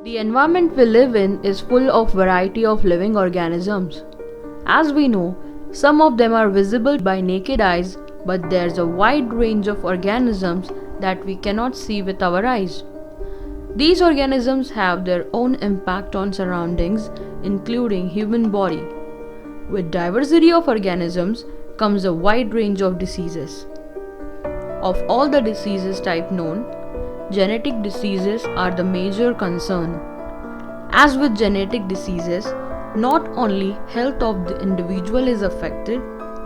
The environment we live in is full of variety of living organisms. As we know, some of them are visible by naked eyes, but there's a wide range of organisms that we cannot see with our eyes. These organisms have their own impact on surroundings, including human body. With diversity of organisms comes a wide range of diseases. Of all the diseases type known, genetic diseases are the major concern. As with genetic diseases, not only health of the individual is affected,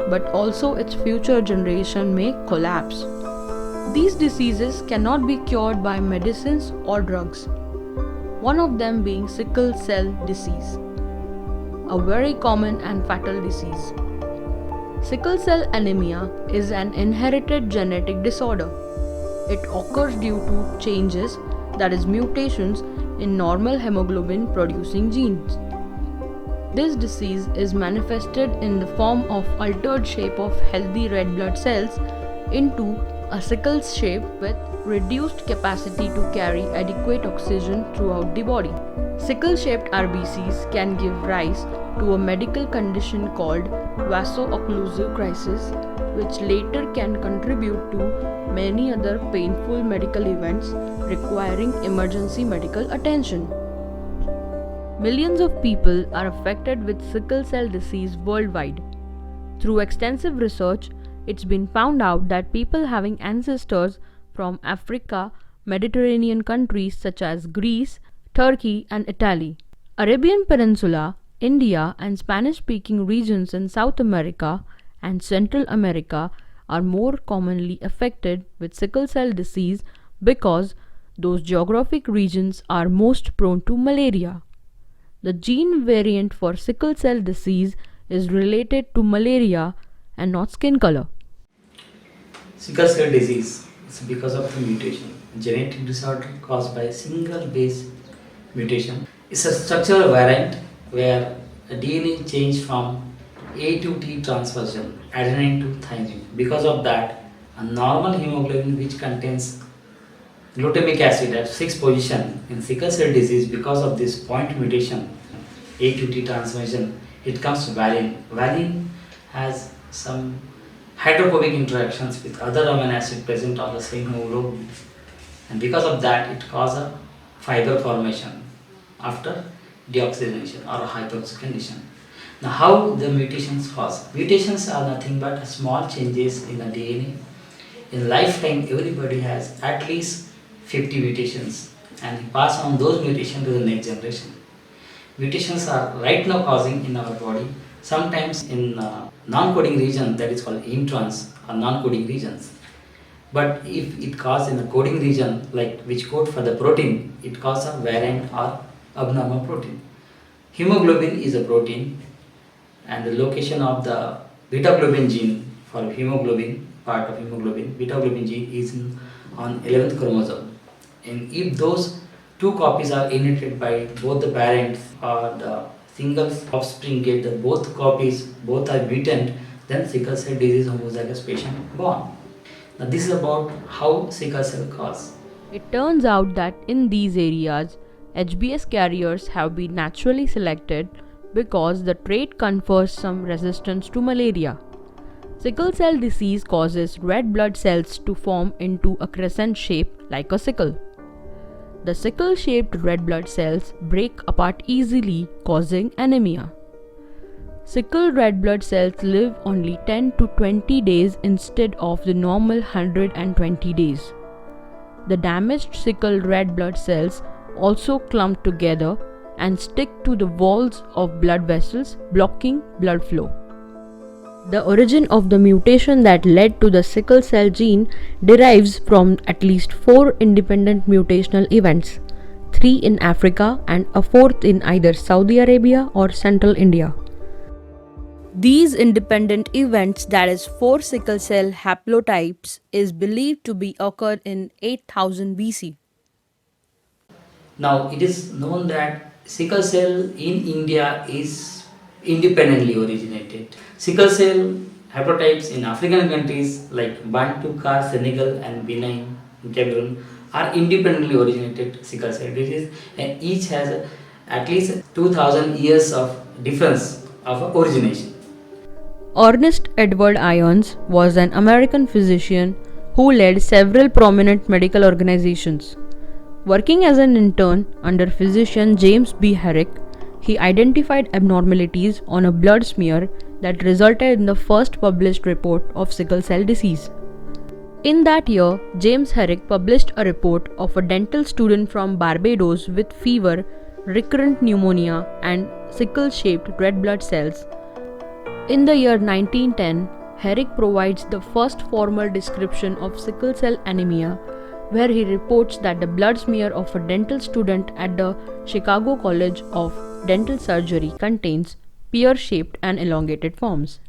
but also its future generation may collapse. These diseases cannot be cured by medicines or drugs, one of them being sickle cell disease, a very common and fatal disease. Sickle cell anemia is an inherited genetic disorder. It occurs due to changes, that is mutations, in normal hemoglobin producing genes. This disease is manifested in the form of altered shape of healthy red blood cells into a sickle shape with reduced capacity to carry adequate oxygen throughout the body. Sickle-shaped RBCs can give rise to a medical condition called vaso-occlusive crisis, which later can contribute to many other painful medical events requiring emergency medical attention. Millions of people are affected with sickle cell disease worldwide. Through extensive research, it's been found out that people having ancestors from Africa, Mediterranean countries such as Greece, Turkey and Italy, Arabian Peninsula, India and Spanish-speaking regions in South America and Central America are more commonly affected with sickle cell disease because those geographic regions are most prone to malaria. The gene variant for sickle cell disease is related to malaria and not skin color. Sickle cell disease is because of the mutation, a genetic disorder caused by a single base mutation. It's a structural variant where a DNA change from A to T transversion, adenine to thymine. Because of that, a normal hemoglobin which contains glutamic acid at 6th position in sickle cell disease, because of this point mutation, A to T transversion, it comes to valine. Valine has some hydrophobic interactions with other amino acid present on the same hemoglobin, and because of that it causes a fiber formation after deoxygenation or hypoxygenation. Now how the mutations cause? Mutations are nothing but small changes in the DNA. In lifetime everybody has at least 50 mutations and pass on those mutations to the next generation. Mutations are right now causing in our body, sometimes in non-coding region, that is called introns or non-coding regions. But if it causes in a coding region, like which code for the protein, it causes a variant or abnormal protein. Hemoglobin is a protein and the location of the beta globin gene for hemoglobin, part of hemoglobin, beta globin gene is on 11th chromosome. And if those two copies are inherited by both the parents or the single offspring get the both copies, both are mutant, then sickle cell disease homozygous patient born. Now this is about how sickle cell cause. It turns out that in these areas, HBS carriers have been naturally selected because the trait confers some resistance to malaria. Sickle cell disease causes red blood cells to form into a crescent shape like a sickle. The sickle-shaped red blood cells break apart easily, causing anemia. Sickle red blood cells live only 10 to 20 days instead of the normal 120 days. The damaged sickle red blood cells also clump together and stick to the walls of blood vessels, blocking blood flow. The origin of the mutation that led to the sickle cell gene derives from at least 4 independent mutational events, 3 in Africa and a 4th in either Saudi Arabia or Central India. These independent events, that is 4 sickle cell haplotypes, is believed to be occurred in 8000 BC. Now it is known that sickle cell in India is independently originated. Sickle cell haplotypes in African countries like Bantu, Senegal and Benin, Cameroon are independently originated sickle cell disease, and each has at least 2000 years of difference of origination. Ernest Edward Irons was an American physician who led several prominent medical organizations. Working as an intern under physician James B. Herrick, he identified abnormalities on a blood smear that resulted in the first published report of sickle cell disease. In that year, James Herrick published a report of a dental student from Barbados with fever, recurrent pneumonia, and sickle-shaped red blood cells. In the year 1910, Herrick provides the first formal description of sickle cell anemia, where he reports that the blood smear of a dental student at the Chicago College of Dental Surgery contains pear-shaped and elongated forms.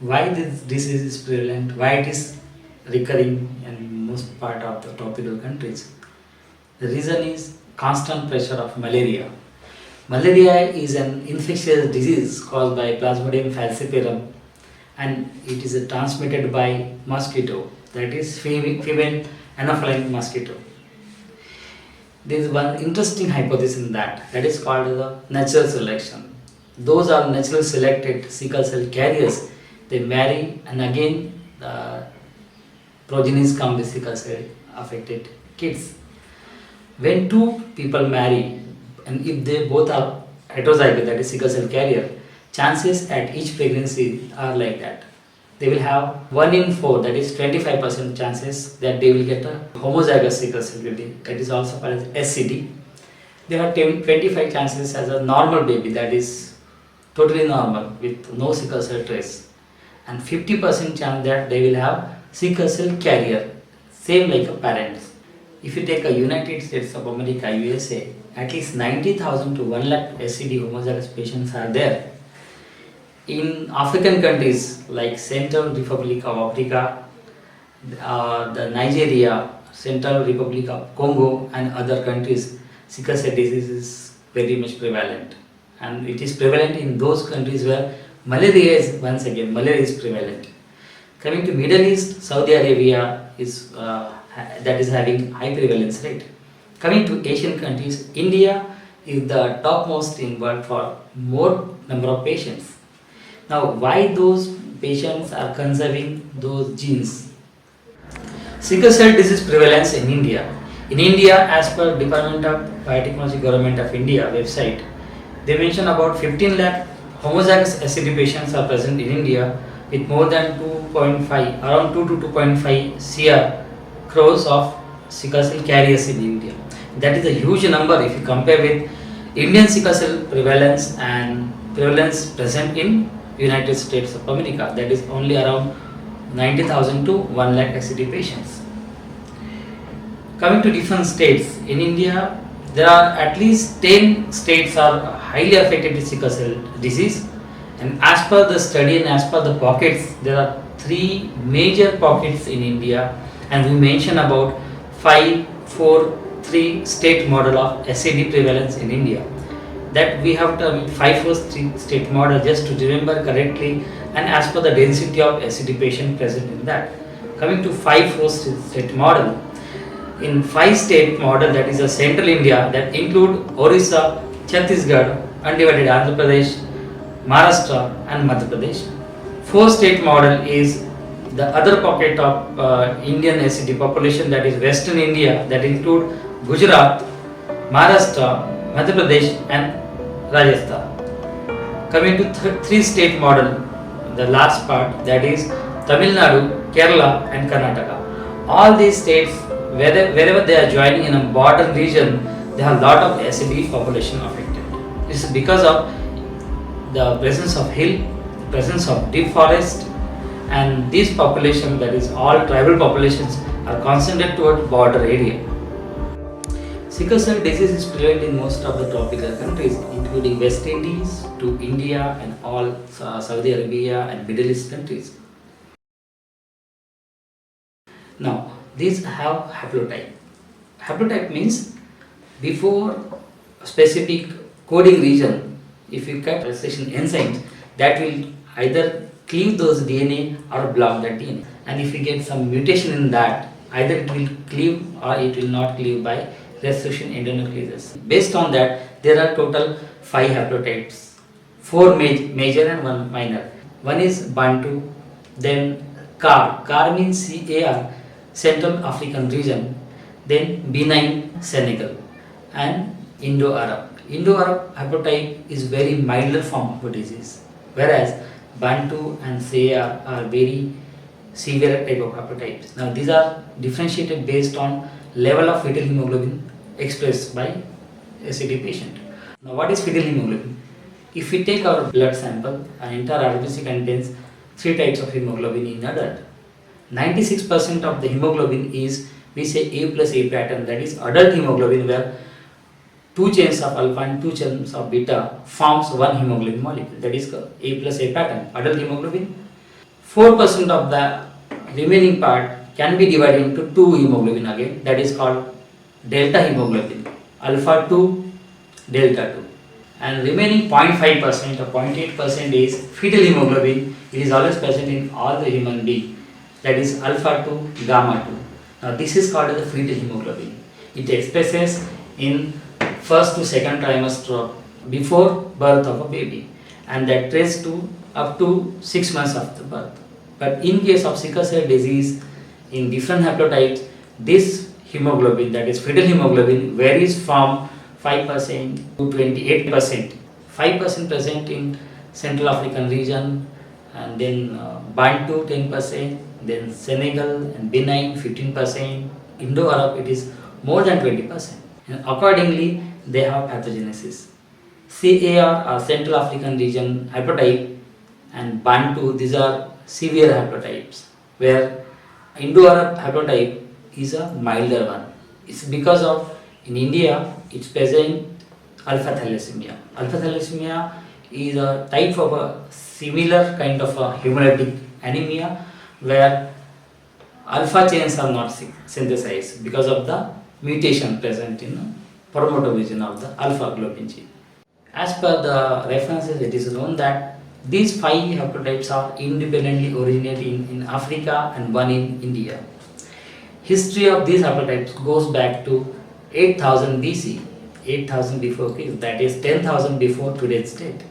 Why this disease is prevalent? Why it is recurring in most part of the tropical countries? The reason is constant pressure of malaria. Malaria is an infectious disease caused by Plasmodium falciparum, and it is transmitted by mosquito, that is female Anopheles mosquito. There is one interesting hypothesis in that is called the natural selection. Those are naturally selected sickle cell carriers, they marry, and again the progenies come with sickle cell affected kids. When two people marry, and if they both are heterozygous, that is sickle cell carrier, chances at each pregnancy are like that. They will have 1 in 4, that is 25% chances that they will get a homozygous sickle cell baby, that is also called as SCD. They have 25 chances as a normal baby, that is totally normal with no sickle cell trace, and 50% chance that they will have sickle cell carrier, same like a parents. If you take a United States of America, USA, at least 90,000 to 1 lakh SCD homozygous patients are there. In African countries like Central Republic of Africa, the Nigeria, Central Republic of Congo, and other countries, sickle cell disease is very much prevalent, and it is prevalent in those countries where malaria is prevalent. Coming to Middle East, Saudi Arabia is that is having high prevalence rate. Coming to Asian countries, India is the topmost in world for more number of patients. Now, why those patients are conserving those genes? Sickle cell disease prevalence in India. In India, as per Department of Biotechnology Government of India website, they mention about 15 lakh homozygous SCD patients are present in India with more than 2.5, around 2 to 2.5 crores of sickle cell carriers in India. That is a huge number if you compare with Indian sickle cell prevalence and prevalence present in United States of America, that is only around 90,000 to 1 lakh SCD patients. Coming to different states, in India there are at least 10 states are highly affected with sickle cell disease, and as per the study and as per the pockets, there are 3 major pockets in India, and we mention about 5-4-3 state model of SCD prevalence in India. That we have to 5-4 state model just to remember correctly, and as per the density of SCD patient present in that. Coming to 5-4 state model, in 5 state model, that is a central India, that include Orissa, Chhattisgarh, undivided Andhra Pradesh, Maharashtra and Madhya Pradesh. 4 state model is the other pocket of Indian SCD population, that is Western India, that include Gujarat, Maharashtra, Madhya Pradesh and Rajasthan. Coming to 3 state model, the last part, that is Tamil Nadu, Kerala and Karnataka. All these states, wherever they are joining in a border region, they have a lot of SCD population affected. This is because of the presence of hill, the presence of deep forest, and these population, that is all tribal populations, are concentrated toward border area. Sickle cell disease is prevalent in most of the tropical countries, including West Indies to India and all Saudi Arabia and Middle East countries. Now, these have haplotype. Haplotype means before a specific coding region, if you cut restriction enzymes, that will either cleave those DNA or block that DNA. And if you get some mutation in that, either it will cleave or it will not cleave by restriction endonucleases. Based on that, there are total 5 haplotypes, 4 major and 1 minor. One is Bantu, then CAR, CAR means CAR, Central African region, then B9 Senegal, and Indo-Arab. Indo-Arab haplotype is very milder form of a disease, whereas Bantu and CAR are very severe type of haplotypes. Now these are differentiated based on level of fetal hemoglobin expressed by SCD patient. Now what is fetal hemoglobin? If we take our blood sample, an entire RBC contains 3 types of hemoglobin in adult. 96% of the hemoglobin is, we say, A plus A pattern, that is adult hemoglobin, where 2 chains of alpha and 2 chains of beta forms one hemoglobin molecule, that is A plus A pattern, adult hemoglobin. 4% of the remaining part can be divided into 2 hemoglobin again, that is called delta hemoglobin, alpha 2, delta 2. And remaining 0.5% or 0.8% is fetal hemoglobin. It is always present in all the human being, that is alpha 2, gamma 2. Now this is called the fetal hemoglobin. It expresses in first to second trimester before birth of a baby, and that traces to up to 6 months after birth. But in case of sickle cell disease, in different haplotypes, this hemoglobin, that is fetal hemoglobin, varies from 5% to 28%. 5% present in Central African region, and then Bantu 10%, then Senegal and Benin 15%, Indo-Arab it is more than 20%. And accordingly, they have pathogenesis. CAR or Central African region haplotype and Bantu, these are severe haplotypes, where Indo-Arab haplotype is a milder one. It's because of, in India, it's present alpha thalassemia. Alpha thalassemia is a type of a similar kind of a hemolytic anemia, where alpha chains are not synthesized because of the mutation present in the promoter region of the alpha globin gene. As per the references, it is known that these 5 haplotypes are independently originating in Africa and one in India. History of these haplotypes goes back to 8000 BC, 8000 before Christ, that is 10,000 before today's date.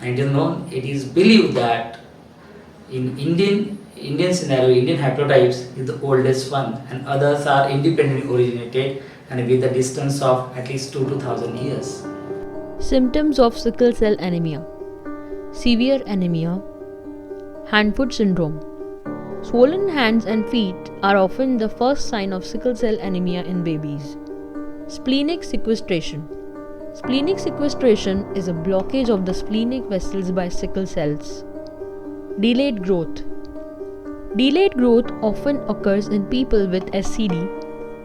And it is known, it is believed that in Indian scenario, Indian haplotypes is the oldest one, and others are independently originated and with a distance of at least 2 to 1000 years. Symptoms of sickle cell anemia: severe anemia, hand-foot syndrome. Swollen hands and feet are often the first sign of sickle cell anemia in babies. Splenic sequestration. Splenic sequestration is a blockage of the splenic vessels by sickle cells. Delayed growth. Delayed growth often occurs in people with SCD.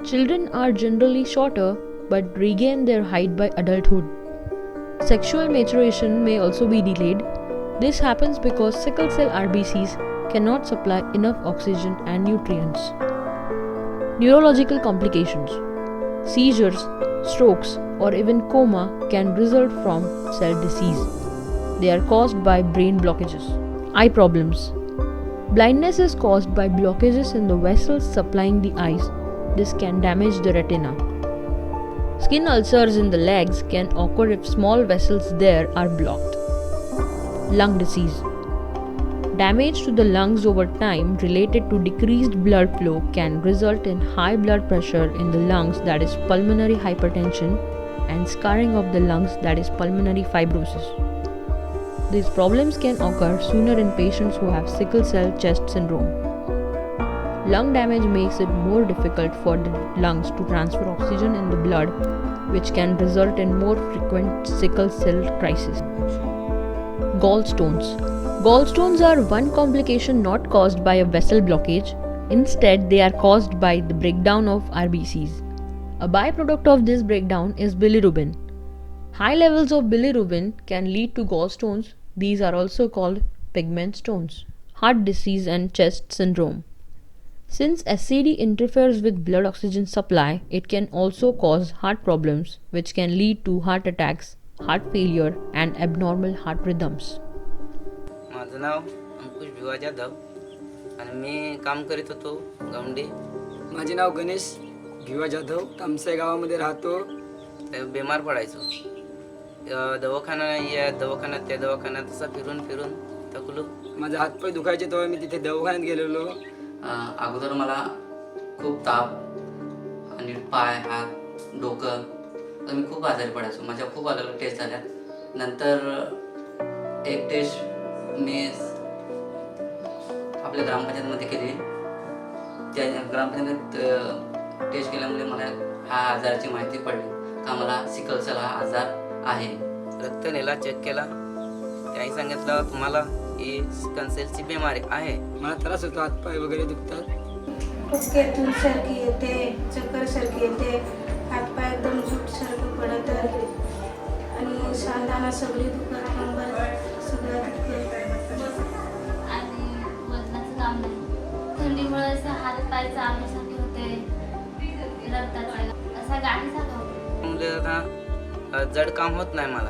Children are generally shorter but regain their height by adulthood. Sexual maturation may also be delayed. This happens because sickle cell RBCs cannot supply enough oxygen and nutrients. Neurological complications. Seizures, strokes, or even coma can result from cell disease. They are caused by brain blockages. Eye problems. Blindness is caused by blockages in the vessels supplying the eyes. This can damage the retina. Skin ulcers in the legs can occur if small vessels there are blocked. Lung disease. Damage to the lungs over time related to decreased blood flow can result in high blood pressure in the lungs, that is pulmonary hypertension, and scarring of the lungs, that is pulmonary fibrosis. These problems can occur sooner in patients who have sickle cell chest syndrome. Lung damage makes it more difficult for the lungs to transfer oxygen in the blood, which can result in more frequent sickle cell crises. Gallstones. Gallstones are one complication not caused by a vessel blockage. Instead, they are caused by the breakdown of RBCs. A byproduct of this breakdown is bilirubin. High levels of bilirubin can lead to gallstones. These are also called pigment stones. Heart disease and chest syndrome. Since SCD interferes with blood oxygen supply, it can also cause heart problems, which can lead to heart attacks, heart failure, and abnormal heart rhythms. माझं नाव अंकुश भिवा जाधव आणि मी काम करीत होतो गौंडी. माझे नाव गणेश गिवा जाधव तामसाई गावामध्ये राहतो. बिमार पडायचो. दवाखाना या दवाखान्यात त्या दवाखान्यात असं फिरून फिरून थकलो. माझे हातपाय दुखायचे तेव्हा मी तिथे दवाखान्यात गेलेलो. अगोदर मला खूप ताप आणि पाय हात डोकं तर मी खूप आजारी पडायचो. माझ्या खूप अलग अलग टेस्ट झाल्या. नंतर एक टेस्ट मी आपल्या ग्रामपंचायतमध्ये केली. त्या ग्रामपंचायतीत टेस्ट केल्यामुळे मला ह्या आजाराची माहिती पडली का मला सिकल सेल हा आजार आहे. रक्त नेला, चेक केला. त्याने सांगितलं तुम्हाला ही सिकल सेलची बिमारी आहे. मला त्रास होतो, हातपाय वगैरे दुखतात. डोक्यातून सारखी येते, चक्कर सारखी येते, हातपाय एकदम झुटसारखं पडत आणि सांधाना सगळी दुखत, कंबर सगळं दुखत आणि वजनाचं काम नाही. थंडीमुळे असं हातपाय चालण्यासाठी होते, रक्ताचा असा गाठीसारखा होतो. म्हणजे आता जड काम होत नाही मला.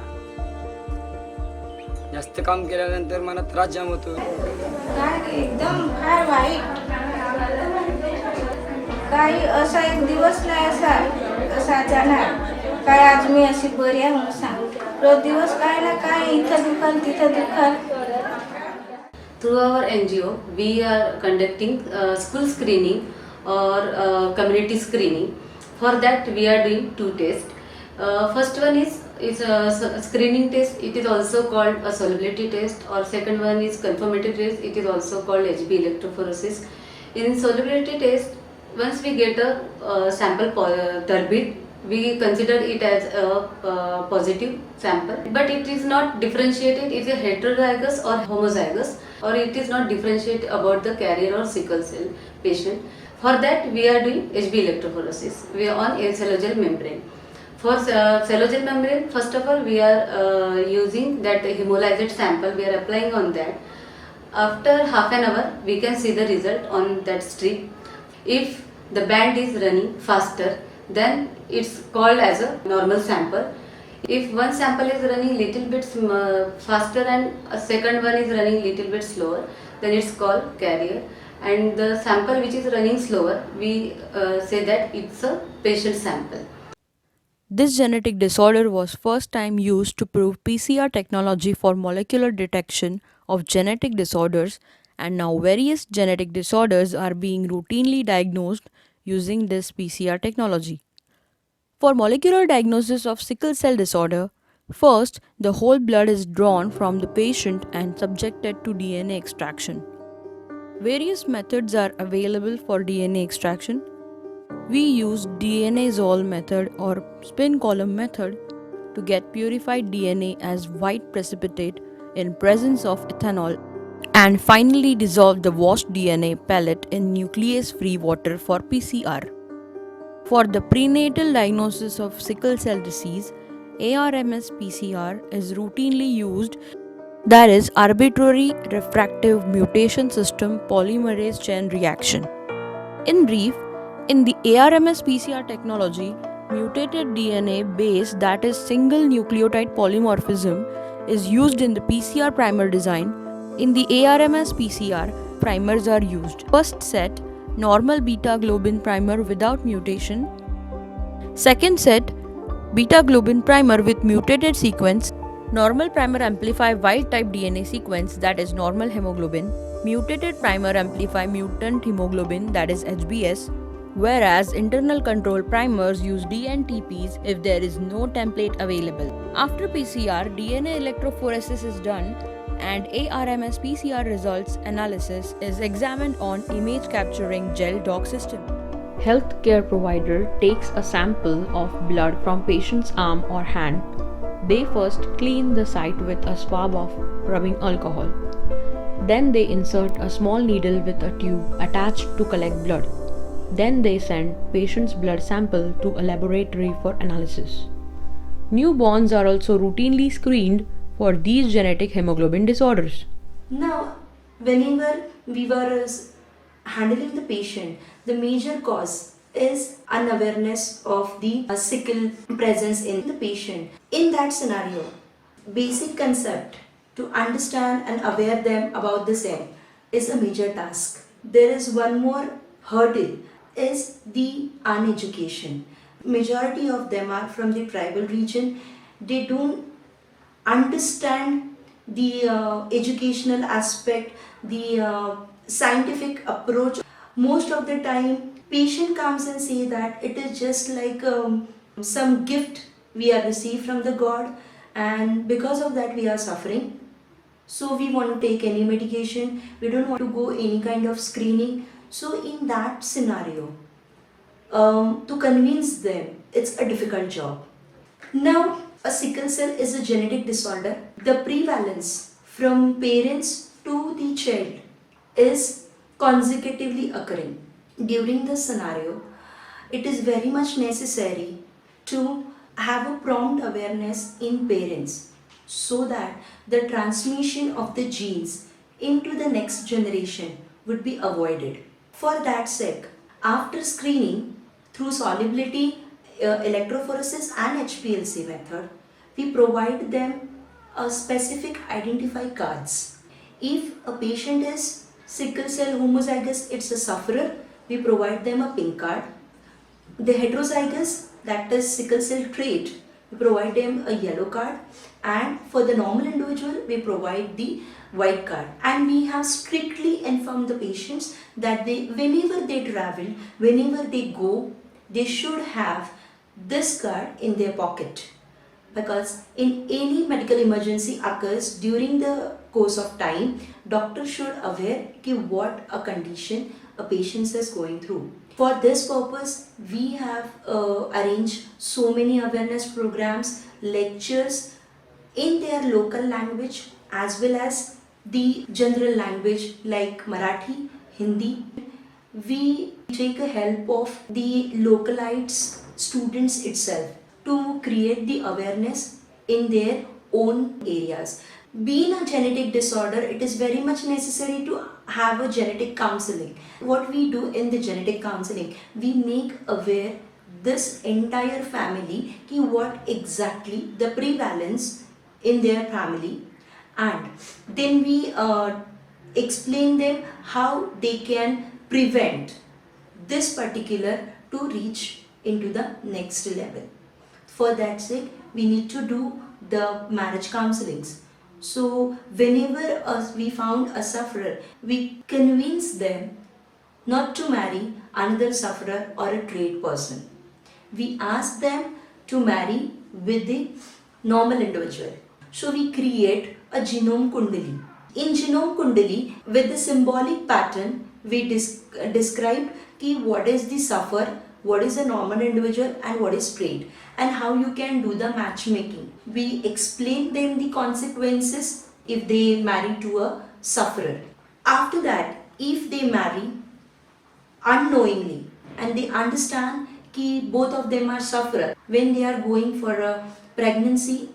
जास्त काम केल्यानंतर मला त्रास जाम होतो. काय एकदम फार वाईट. काही असा एक दिवस नाही असा जाणार काय आज मी अशी बरी आहे म्हणून सांग. रोज दिवस काय ना काय इथं दुखाल तिथं दुखाल. Through our NGO, we are conducting school screening or community screening. For that, we are doing 2 tests. First one is a screening test. It is also called a solubility test, or second one is confirmatory test. It is also called HB electrophoresis. In solubility test, once we get a sample turbid, we consider it as a positive sample, but it is not differentiated. It is a heterozygous or homozygous, or it is not differentiated about the carrier or sickle cell patient. For that, we are doing HB electrophoresis. We are on a cellogel membrane. For cellogel membrane, first of all, we are using that hemolyzed sample. We are applying on that. After half an hour, we can see the result on that strip. If the band is running faster, then it's called as a normal sample. If one sample is running little bit faster and a second one is running little bit slower, then it's called carrier. And the sample which is running slower, we say that it's a patient sample. This genetic disorder was first time used to prove PCR technology for molecular detection of genetic disorders, and now various genetic disorders are being routinely diagnosed using this PCR technology. For molecular diagnosis of sickle cell disorder, first the whole blood is drawn from the patient and subjected to DNA extraction. Various methods are available for DNA extraction. We use DNA-Zol method or spin column method to get purified DNA as white precipitate in presence of ethanol, and finally dissolve the washed DNA pellet in nuclease-free water for PCR. For the prenatal diagnosis of sickle cell disease, ARMS-PCR is routinely used, that is arbitrary refractive mutation system polymerase chain reaction. In brief, in the ARMS-PCR technology, mutated DNA base, that is single nucleotide polymorphism, is used in the PCR primer design. In the ARMS-PCR, primers are used. First set, normal beta globin primer without mutation. Second set, beta globin primer with mutated sequence. Normal primer amplify wild type DNA sequence, that is normal hemoglobin. Mutated primer amplify mutant hemoglobin, that is HbS. Whereas internal control primers use DNTPs if there is no template available. After PCR, DNA electrophoresis is done and ARMS-PCR results analysis is examined on image capturing gel doc system. Healthcare provider takes a sample of blood from patient's arm or hand. They first clean the site with a swab of rubbing alcohol. Then they insert a small needle with a tube attached to collect blood. Then they send patient's blood sample to a laboratory for analysis. Newborns are also routinely screened for these genetic hemoglobin disorders. Now, whenever we were handling the patient, the major cause is unawareness of the sickle presence in the patient. In that scenario, basic concept to understand and aware them about the same is a major task. There is one more hurdle is the uneducation. Majority of them are from the tribal region. They don't understand the educational aspect, the scientific approach. Most of the time, patient comes and say that it is just like some gift we are received from the God, and because of that we are suffering. So we want to take any medication, we don't want to go any kind of screening. So in that scenario, to convince them, it's a difficult job. Now, a sickle cell is a genetic disorder. The prevalence from parents to the child is consecutively occurring. During this scenario, it is very much necessary to have a prompt awareness in parents so that the transmission of the genes into the next generation would be avoided. For that sake, after screening through solubility, electrophoresis and HPLC method, we provide them a specific identify cards. If a patient is sickle cell homozygous, it's a sufferer, we provide them a pink card. The heterozygous, that is sickle cell trait, we provide them a yellow card, and for the normal individual we provide the white card. And we have strictly informed the patients that whenever they travel, whenever they go, they should have this card in their pocket, because in any medical emergency occurs during the course of time, doctor should aware what a condition a patient is going through. For this purpose, we have arranged so many awareness programs, lectures in their local language as well as the general language like Marathi, Hindi. We take a help of the localized students itself to create the awareness in their own areas. Being a genetic disorder, it is very much necessary to have a genetic counseling. What we do in the genetic counseling, we make aware this entire family what exactly the prevalence in their family, and then we explain them how they can prevent this particular to reach into the next level. For that sake, we need to do the marriage counselings. So whenever we found a sufferer, we convince them not to marry another sufferer or a trait person. We ask them to marry with the normal individual. So we create a genome kundali. In genome kundali, with the symbolic pattern, we described what is the sufferer, what is a normal individual and what is trait, and how you can do the matchmaking. We explain them the consequences if they marry to a sufferer. After that, if they marry unknowingly and they understand that both of them are sufferer, when they are going for a pregnancy,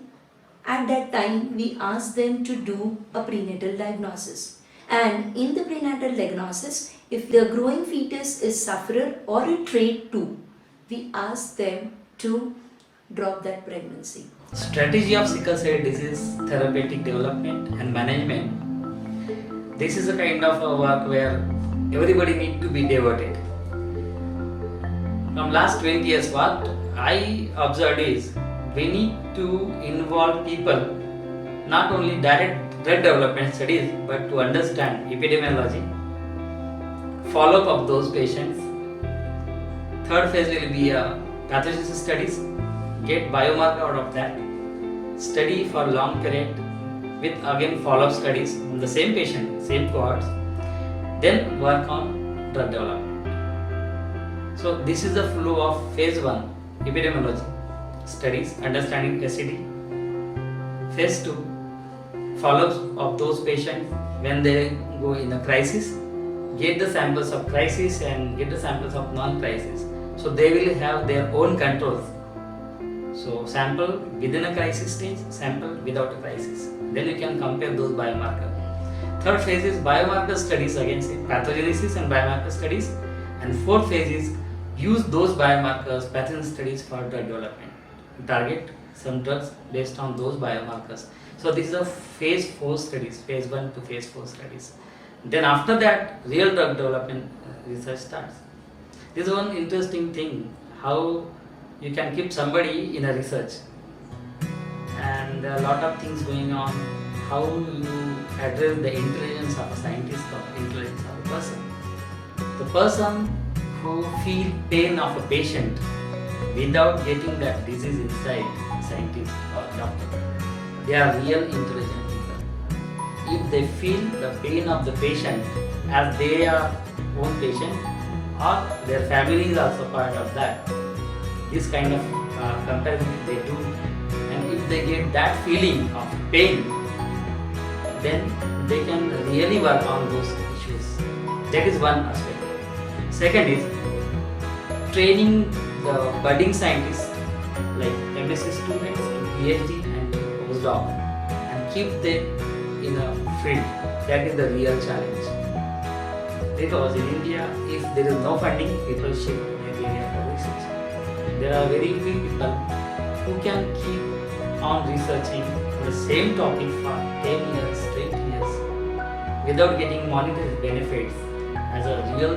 at that time we ask them to do a prenatal diagnosis. And in the prenatal diagnosis, if the growing fetus is sufferer or a trait too, we ask them to drop that pregnancy. Strategy of sickle cell disease therapeutic development and management. This is a kind of a work where everybody needs to be devoted. From last 20 years, what I observed is we need to involve people not only direct drug development studies but to understand epidemiology, follow up of those patients. Third phase will be pathogenesis studies, get biomarker out of that, study for long period with again follow-up studies on the same patient, same cohorts, then work on drug development. So this is the flow of phase 1 epidemiology studies, understanding SCD. Phase 2 follow-ups of those patients when they go in a crisis, get the samples of crisis and get the samples of non-crisis. So they will have their own controls. So sample within a crisis stage, sample without a crisis. Then you can compare those biomarkers. Third phase is biomarker studies, again say pathogenesis and biomarker studies. And fourth phase is use those biomarkers, pathogen studies for drug development. Target some drugs based on those biomarkers. So this is a phase 4 studies, phase 1 to phase 4 studies. Then after that, real drug development research starts. This is one interesting thing, how you can keep somebody in a research, and a lot of things going on, how you address the intelligence of a scientist or intelligence of a person. The person who feel pain of a patient without getting that disease inside scientist or doctor, they are real intelligent people. If they feel the pain of the patient as they are own patient, or their family is also part of that, this kind of comparison they do, and if they get that feeling of pain, then they can really work on those issues. That is one aspect. Second is training the budding scientists like MSc students to PhD and postdoc, and keep them in a field. That is the real challenge. Because in India, if there is no funding, people shift the area for research. There are very few people who can keep on researching the same topic for 10 years, 20 years without getting monetary benefits as a real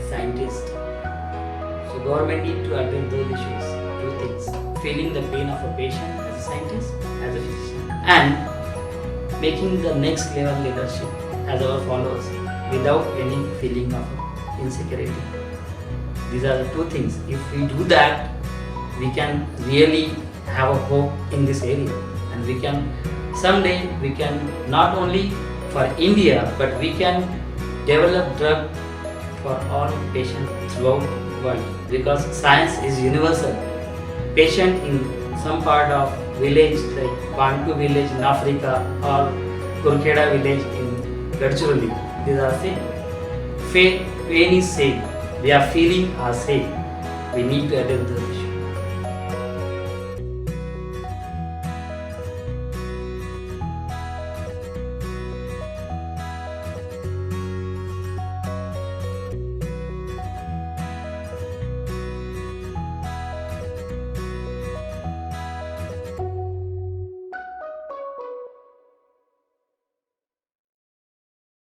scientist. So government need to address those issues. Two things: feeling the pain of a patient as a scientist, as a physician, and making the next level leadership as our followers without any feeling of insecurity. These are the two things. If we do that, we can really have a hope in this area, and we can someday not only for India, but we can develop drug for all patients throughout the world, because science is universal. Patient in some part of village like Bantu village in Africa or Kurkeda village in Gadchiroli, these are same. Pain is same. Their feeling are same. We need to address the issue.